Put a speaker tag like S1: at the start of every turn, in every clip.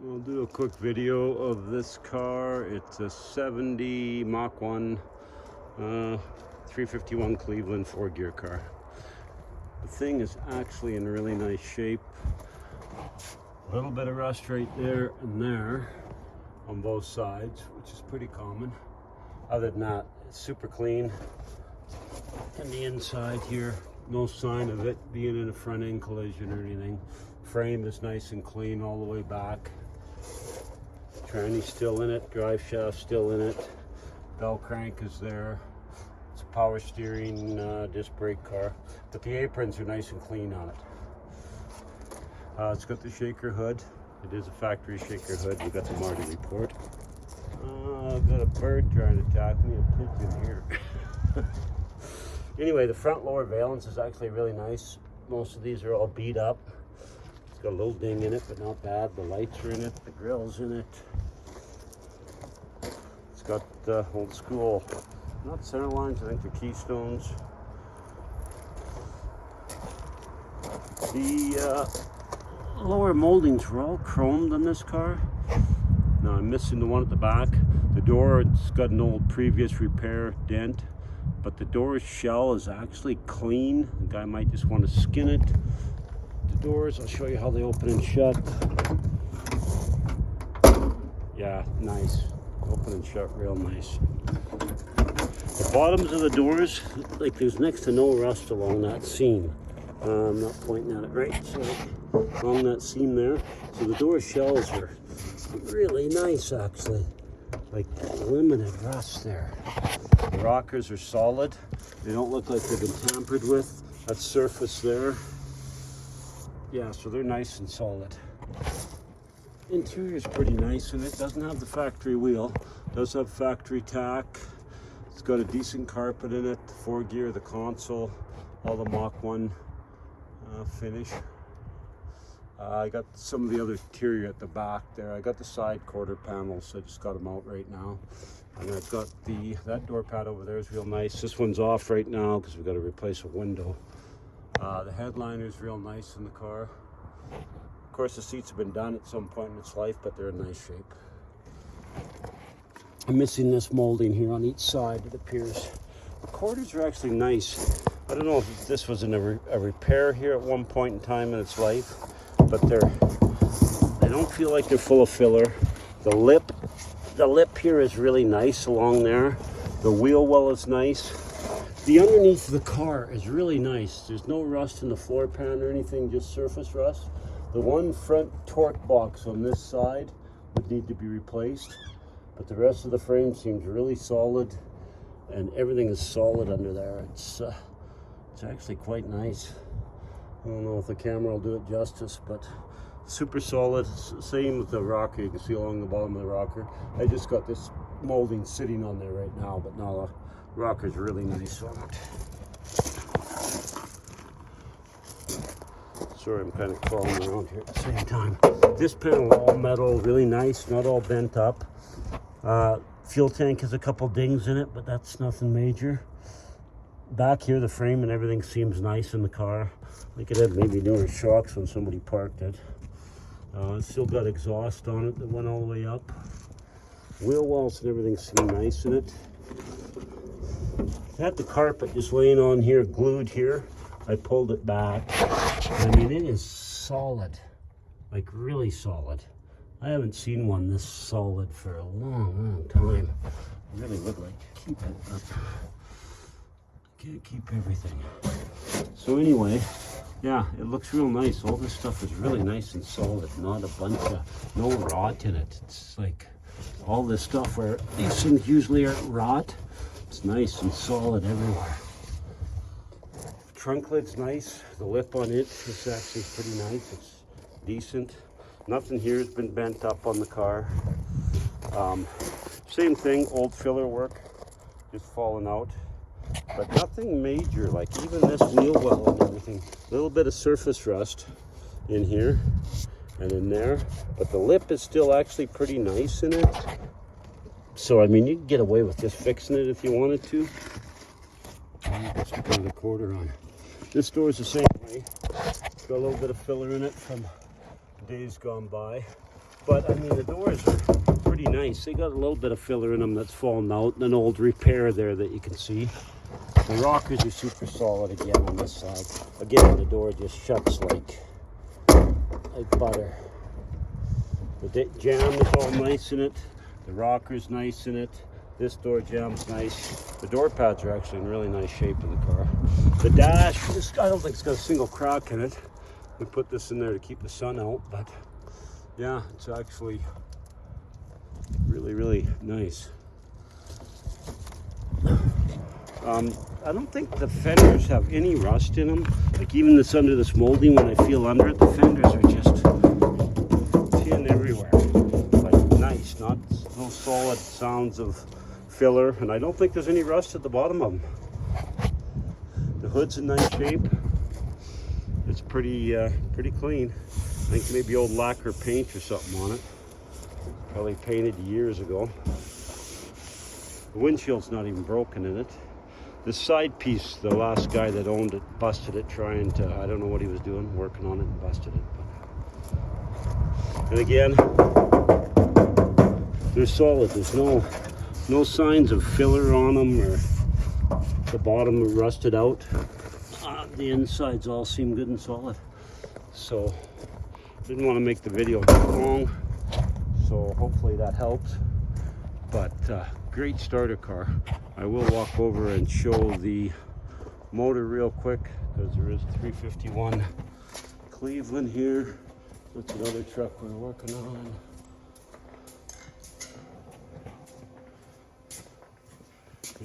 S1: We'll do a quick video of this car. It's a 70 Mach 1 351 Cleveland 4-gear car. The thing is actually in really nice shape. A little bit of rust right there and there on both sides, which is pretty common. Other than that, it's super clean. And the inside here, no sign of it being in a front end collision or anything. Frame is nice and clean all the way back. Tranny's still in it, drive shaft still in it, bell crank is there. It's a power steering disc brake car, but the aprons are nice and clean on it. It's got the shaker hood. It is a factory shaker hood. We got the Marty report. I've got a bird trying to attack me, a pigeon here. Anyway, the front lower valence is actually really nice. Most of these are all beat up. It's got a little ding in it, but not bad. The lights are in it, the grill's in it. It's got old school, not center lines, I think they're keystones. The lower moldings were all chromed on this car. Now I'm missing the one at the back. The door, it's got an old previous repair dent, but the door shell is actually clean. The guy might just want to skin it. The doors, I'll show you how they open and shut. Yeah, nice. Open and shut real nice. The bottoms of the doors, like there's next to no rust along that seam. I'm not pointing at it right, so along that seam there. So the door shells are really nice actually. Like limited rust there. The rockers are solid. They don't look like they've been tampered with. That surface there. Yeah, so they're nice and solid. Interior is pretty nice, and it doesn't have the factory wheel. It does have factory tack. It's got a decent carpet in it. The 4-gear, the console, all the Mach 1 finish. I got some of the other interior at the back there. I got the side quarter panels, so I just got them out right now. And I've got that door pad over there is real nice. This one's off right now because we've got to replace a window. The headliner is real nice in the car. Of course, the seats have been done at some point in its life, but they're in nice shape. I'm missing this molding here on each side, it appears. The quarters are actually nice. I don't know if this was in a repair here at one point in time in its life, but they don't feel like they're full of filler. The lip here is really nice along there. The wheel well is nice. The underneath of the car is really nice. There's no rust in the floor pan or anything, just surface rust. The one front torque box on this side would need to be replaced, but the rest of the frame seems really solid, and everything is solid under there. It's actually quite nice. I don't know if the camera will do it justice, but super solid. Same with the rocker. You can see along the bottom of the rocker. I just got this molding sitting on there right now, but now the rocker's really nice on it. Sorry, I'm kind of crawling around here at the same time. This panel, all metal, really nice, not all bent up. Fuel tank has a couple dings in it, but that's nothing major. Back here, the frame and everything seems nice in the car. Like it had maybe newer shocks when somebody parked it. It's still got exhaust on it that went all the way up. Wheel wells and everything seem nice in it. I had the carpet just laying on here, glued here. I pulled it back. I mean, it is solid, like really solid. I haven't seen one this solid for a long, long time. I really would like to keep it, but I can't keep everything. So anyway, yeah, it looks real nice. All this stuff is really nice and solid, not a bunch of, no rot in it. It's like all this stuff where these things usually are rot. It's nice and solid everywhere. Trunk lid's nice. The lip on it is actually pretty nice. It's decent. Nothing here has been bent up on the car. Same thing, old filler work, just falling out. But nothing major, like even this wheel well and everything. A little bit of surface rust in here and in there. But the lip is still actually pretty nice in it. So, I mean, you can get away with just fixing it if you wanted to. Let's put another quarter on. This door is the same way. It's got a little bit of filler in it from days gone by. But I mean, the doors are pretty nice. They got a little bit of filler in them that's fallen out, and an old repair there that you can see. The rockers are super solid again on this side. Again, the door just shuts like butter. The jamb is all nice in it. The rocker's nice in it. This door jamb's nice. The door pads are actually in really nice shape in the car. The dash, I don't think it's got a single crack in it. We put this in there to keep the sun out, but yeah, it's actually really, really nice. I don't think the fenders have any rust in them. Like even this under this molding, when I feel under it, the fenders are just tin everywhere. Like nice, no solid sounds of filler, and I don't think there's any rust at the bottom of them. The hood's in nice shape. It's pretty clean. I think maybe old lacquer paint or something on it. Probably painted years ago. The windshield's not even broken in it. The side piece, the last guy that owned it busted it trying to, I don't know what he was doing, working on it and busted it. But. And again, they're solid. There's no signs of filler on them or the bottom rusted out. The insides all seem good and solid. So, didn't want to make the video too long. So hopefully that helps. But great starter car. I will walk over and show the motor real quick because there is 351 Cleveland here. That's another truck we're working on.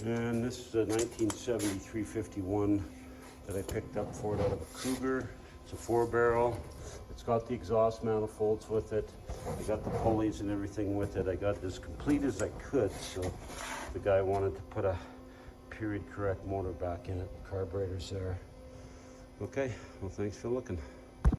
S1: And this is a 1970 351 that I picked up for it out of a Cougar. It's a 4-barrel. It's got the exhaust manifolds with it. I got the pulleys and everything with it. I got it as complete as I could, so the guy wanted to put a period correct motor back in it. Carburetor's there. Okay, well thanks for looking.